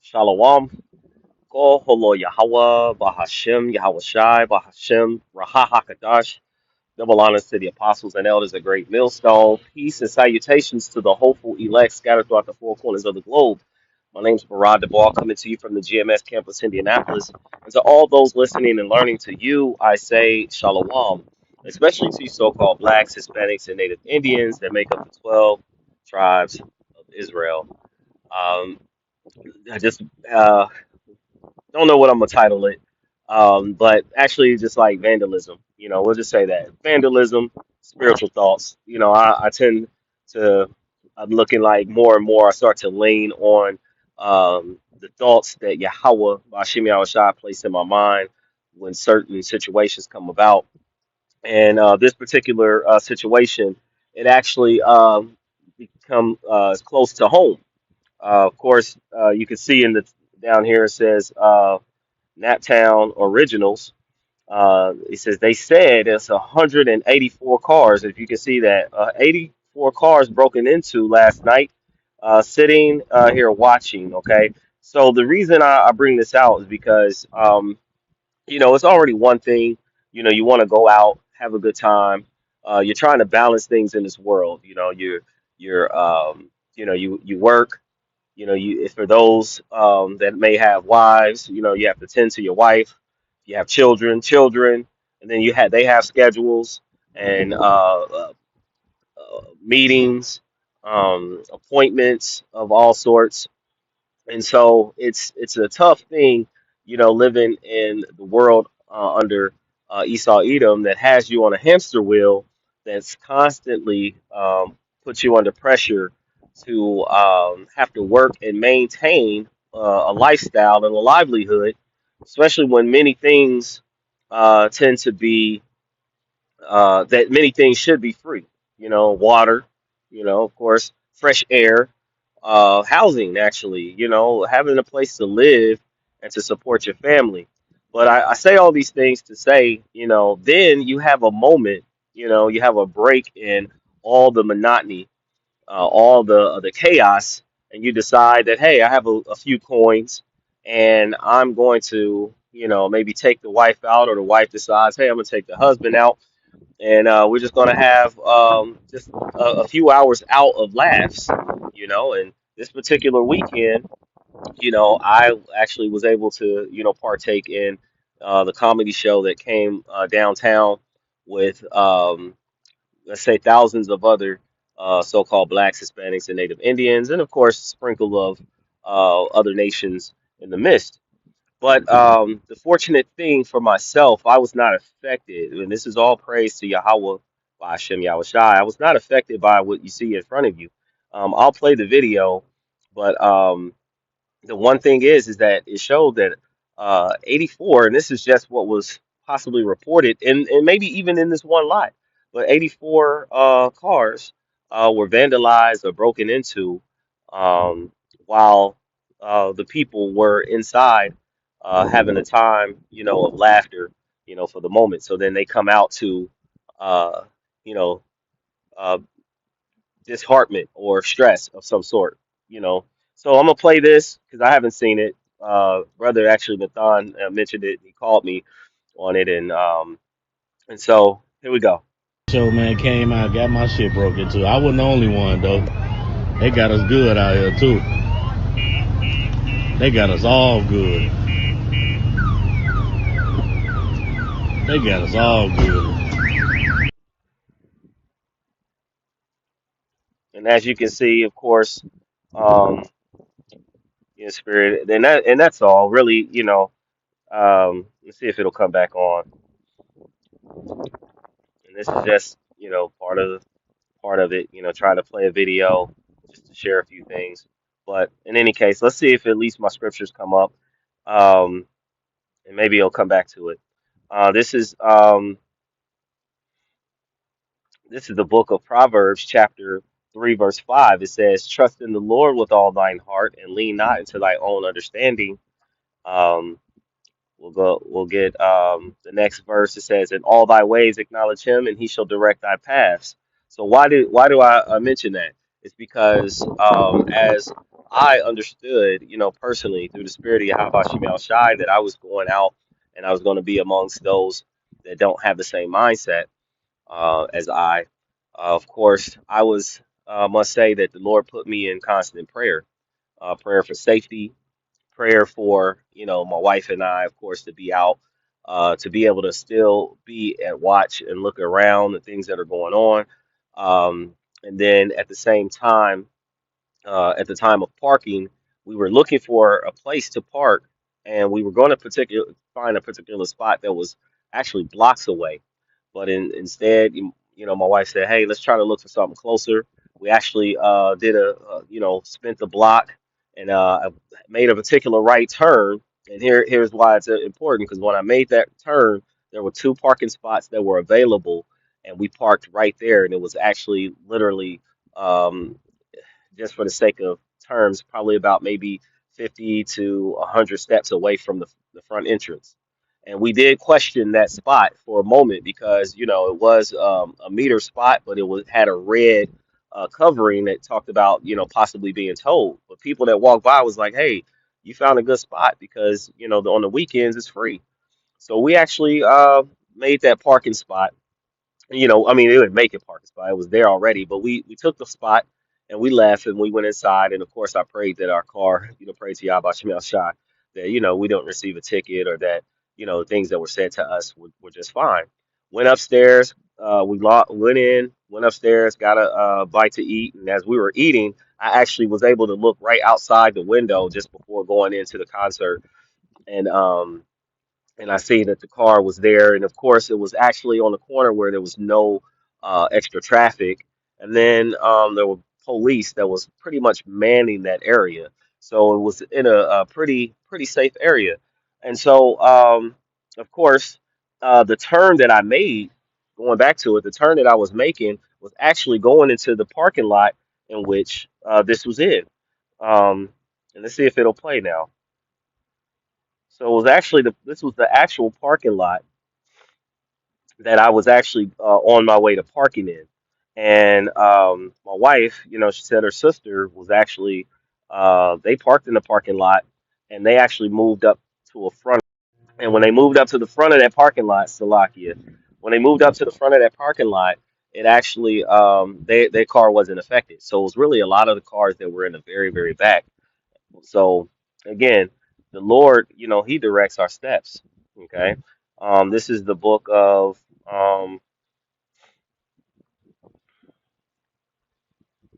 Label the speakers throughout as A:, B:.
A: Shalom. Ko holo Yahweh, Bahashem, Yahweh Shai, Bahashem, Raha Hakadash. Double honors to the apostles and elders of Great Millstone. Peace and salutations to the hopeful elect scattered throughout the four corners of the globe. My name's Barad DeBall, coming to you from the GMS campus, Indianapolis. And to all those listening and learning to you, I say Shalom, especially to you so-called blacks, Hispanics, and Native Indians that make up the 12 tribes of Israel. Um, I just don't know what I'm gonna title it, but actually, just like vandalism, we'll just say that vandalism, spiritual thoughts. I tend to, I'm looking like more and more. I start to lean on the thoughts that Yahweh, Bashim Yahweh Shai, placed in my mind when certain situations come about. And this particular situation, it actually become as close to home. Of course, you can see in the down here it says. Naptown Originals. He says they said it's 184 cars. If you can see that, 84 cars broken into last night. Sitting here watching. Okay, so the reason I bring this out is because it's already one thing. You want to go out, have a good time. You're trying to balance things in this world. You work. If for those that may have wives, you have to tend to your wife. You have children, and then they have schedules and meetings, appointments of all sorts, and so it's a tough thing, living in the world under Esau Edom that has you on a hamster wheel that's constantly puts you under pressure to have to work and maintain a lifestyle and a livelihood, especially when many things tend to be that many things should be free. Water, of course, fresh air, housing, actually, having a place to live and to support your family. But I say all these things to say, then you have a moment, you have a break in all the monotony, all the chaos, and you decide that, hey, I have a few coins, and I'm going to, maybe take the wife out, or the wife decides, hey, I'm gonna take the husband out, and we're just gonna have just a few hours out of laughs, And this particular weekend, I actually was able to, partake in the comedy show that came downtown with, let's say, thousands of other so-called blacks, Hispanics, and Native Indians, and of course, a sprinkle of other nations in the midst. But the fortunate thing for myself, I was not affected, and this is all praise to Yahweh, by Hashem Yahweh Shai. I was not affected by what you see in front of you. I'll play the video, but the one thing is that it showed that 84, and this is just what was possibly reported, and maybe even in this one lot, but 84 cars were vandalized or broken into um, while the people were inside having a time, of laughter, for the moment. So then they come out to, uh, you know, uh, disheartenment or stress of some sort, you know. So I'm gonna play this because I haven't seen it. Brother, actually, Nathan mentioned it. He called me on it, and so here we go.
B: Show man came out, got my shit broke into. I wasn't the only one though. They got us good out here too. They got us all good. They got us all good.
A: And as you can see, of course, um, in spirit, and that's all really, let's see if it'll come back on. And this is just, part of it, trying to play a video just to share a few things. But in any case, let's see if at least my scriptures come up. Um, and maybe I'll come back to it. This is the book of Proverbs, chapter 3, verse 5. It says, "Trust in the Lord with all thine heart, and lean not into thy own understanding." Um, We'll get the next verse. It says, "In all thy ways acknowledge him, and he shall direct thy paths." So why do I mention that? It's because as I understood, personally through the spirit of Yahweh Shemel Shai that I was going out and I was going to be amongst those that don't have the same mindset as I. Of course, I was must say that the Lord put me in constant prayer, prayer for safety, prayer for my wife and I, of course, to be out, to be able to still be at watch and look around the things that are going on, and then at the same time at the time of parking, we were looking for a place to park, and we were going to find a particular spot that was actually blocks away. But instead, my wife said, "Hey, let's try to look for something closer." We actually did spent the block and made a particular right turn. And here's why it's important because when I made that turn, there were two parking spots that were available, and we parked right there. And it was actually literally um, just for the sake of terms, probably about maybe 50 to 100 steps away from the front entrance. And we did question that spot for a moment because, it was a meter spot, but it had a red covering that talked about, possibly being towed. But people that walked by was like, hey, you found a good spot because, on the weekends it's free. So we actually made that parking spot. I mean, it would make it parking spot. It was there already, but we took the spot and we left and we went inside. And of course, I prayed that our car, prayed to Yahweh Shemel Shai, that we don't receive a ticket or that things that were said to us were just fine. Went upstairs. Went in, went upstairs, got a bite to eat, and as we were eating, I actually was able to look right outside the window just before going into the concert, and I see that the car was there, and of course, it was actually on the corner where there was no extra traffic, and then there were police that was pretty much manning that area, so it was in a pretty safe area, and so of course, the turn that I made, going back to it, the turn that I was making was actually going into the parking lot in which this was in, and let's see if it'll play now. So it was actually this was the actual parking lot that I was actually on my way to parking in. And my wife, she said her sister was actually, they parked in the parking lot and they actually moved up to a front. And when they moved up to the front of that parking lot, Salakia, when they moved up to the front of that parking lot, it actually, their car wasn't affected. So it was really a lot of the cars that were in the very, very back. So again, the Lord, He directs our steps. Okay. This is the book of um,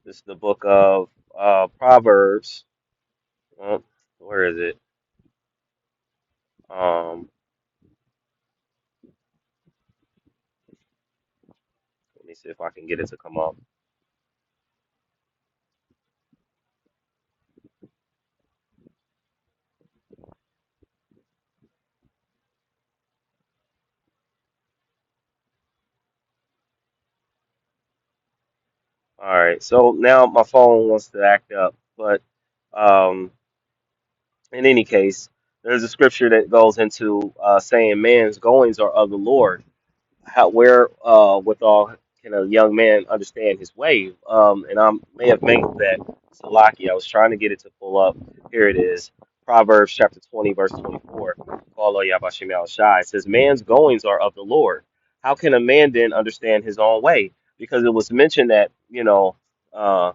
A: This is the book of Proverbs. Oh, where is it? Um, Let me see if I can get it to come up. All right. So now my phone wants to act up, but um, in any case, there's a scripture that goes into saying man's goings are of the Lord. Where withal can a young man understand his way? And I may have mangled that. Salaki, I was trying to get it to pull up. Here it is. Proverbs chapter 20, verse 24. Qala Yabashim Al Shai. It says, man's goings are of the Lord. How can a man then understand his own way? Because it was mentioned that, uh,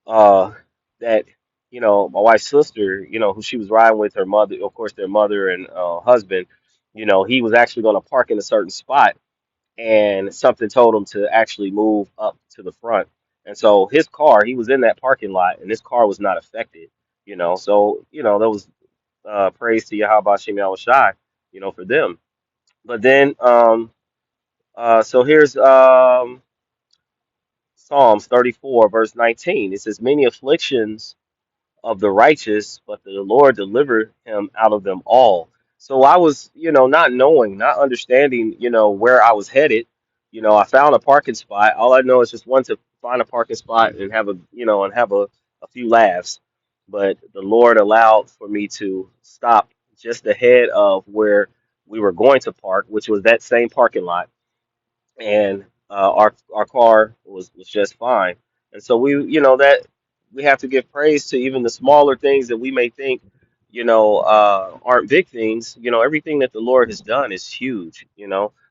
A: uh, that, my wife's sister, who she was riding with, her mother, of course, their mother and husband, he was actually going to park in a certain spot and something told him to actually move up to the front. And so his car, he was in that parking lot, and his car was not affected. So there was praise to Yahweh Shem Yahweh Shai, for them. But then, so here's Psalms 34, verse 19. It says, "Many afflictions of the righteous, but the Lord delivered him out of them all." So I was, not knowing, not understanding, where I was headed. I found a parking spot. All I know is just want to find a parking spot and have a few laughs. But the Lord allowed for me to stop just ahead of where we were going to park, which was that same parking lot, and our car was just fine. And so we, that. we have to give praise to even the smaller things that we may think, aren't big things. Everything that the Lord has done is huge.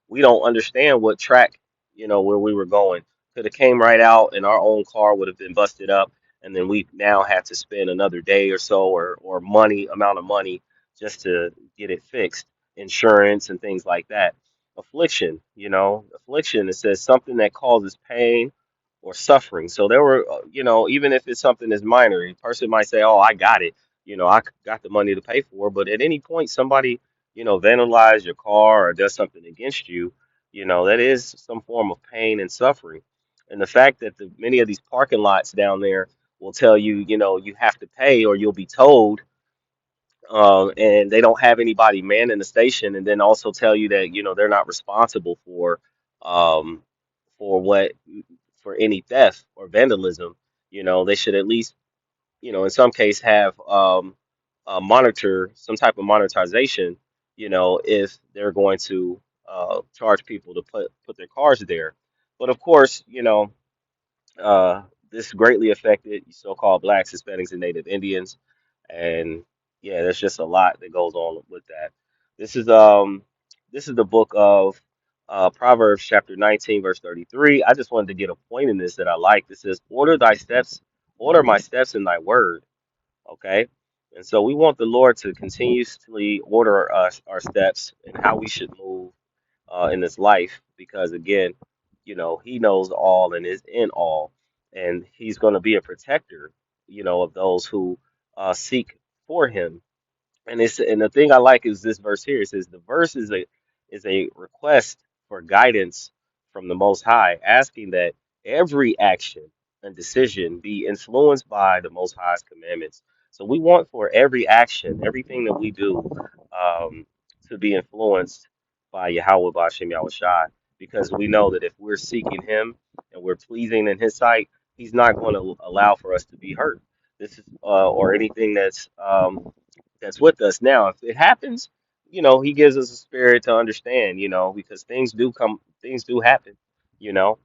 A: We don't understand what track, where we were going. Could have came right out and our own car would have been busted up, and then we now had to spend another day or so, or amount of money just to get it fixed, insurance and things like that. Affliction, it says something that causes pain or suffering. So there were, even if it's something that's minor, a person might say, "Oh, I got it. I got the money to pay for." But at any point, somebody, vandalize your car or does something against you, that is some form of pain and suffering. And the fact that many of these parking lots down there will tell you, you have to pay or you'll be towed, and they don't have anybody manning the station, and then also tell you that they're not responsible um, for what for any theft or vandalism. They should at least in some case have monitor some type of monetization. If they're going to charge people to put their cars there. But of course, uh, this greatly affected so-called blacks, Hispanics, and Native Indians. And yeah, there's just a lot that goes on with that. This is um this is the book of Proverbs chapter 19 verse 33. I just wanted to get a point in this that I like. This says, order my steps in thy word." Okay? And so we want the Lord to continuously order us our steps and how we should move in this life, because again, he knows all and is in all, and he's going to be a protector, of those who seek for him. And the thing I like is this verse here. It says the verse is a request for guidance from the Most High, asking that every action and decision be influenced by the Most High's commandments. So we want for every action, everything that we do, um, to be influenced by Yahweh Bashem Yahweh Shai, because we know that if we're seeking Him and we're pleasing in His sight, He's not going to allow for us to be hurt. This is or anything that's with us now. If it happens, he gives us a spirit to understand, because things do happen, you know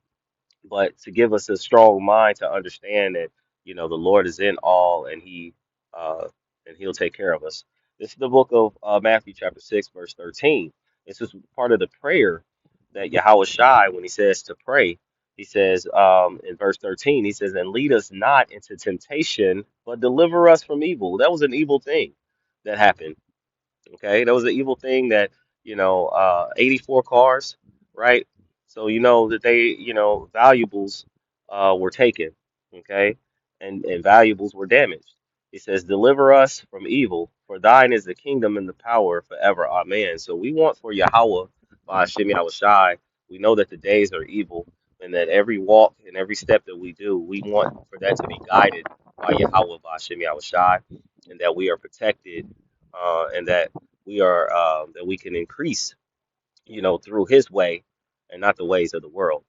A: but to give us a strong mind to understand that the Lord is in all, uh and He'll take care of us. This is the book of Matthew chapter 6 verse 13. This is part of the prayer that Yahweh Shai, when He says to pray, He says, in verse 13, He says, "And lead us not into temptation, but deliver us from evil." That was an evil thing that happened. Okay, that was an evil thing that 84 cars, right? So that they, valuables were taken, okay, and valuables were damaged. It says, "Deliver us from evil, for Thine is the kingdom and the power forever, Amen." So we want for Yahweh, by Hashem Yahweh Shai. We know that the days are evil, and that every walk and every step that we do, we want for that to be guided by Yahweh, by Hashem Yahweh Shai, and that we are protected, and that we can increase, through His way and not the ways of the world.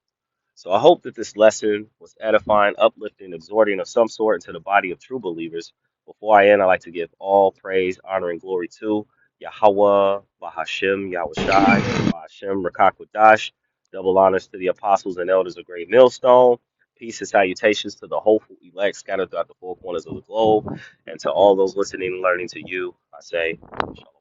A: So I hope that this lesson was edifying, uplifting, exhorting of some sort into the body of true believers. Before I end, I'd like to give all praise, honor, and glory to Yahweh, Bahashim, Yahushai, Bahashim, Rakakwadash. Double honors to the apostles and elders of Great Millstone. Peace and salutations to the hopeful elect scattered throughout the four corners of the globe. And to all those listening and learning to you, I say, Shalom.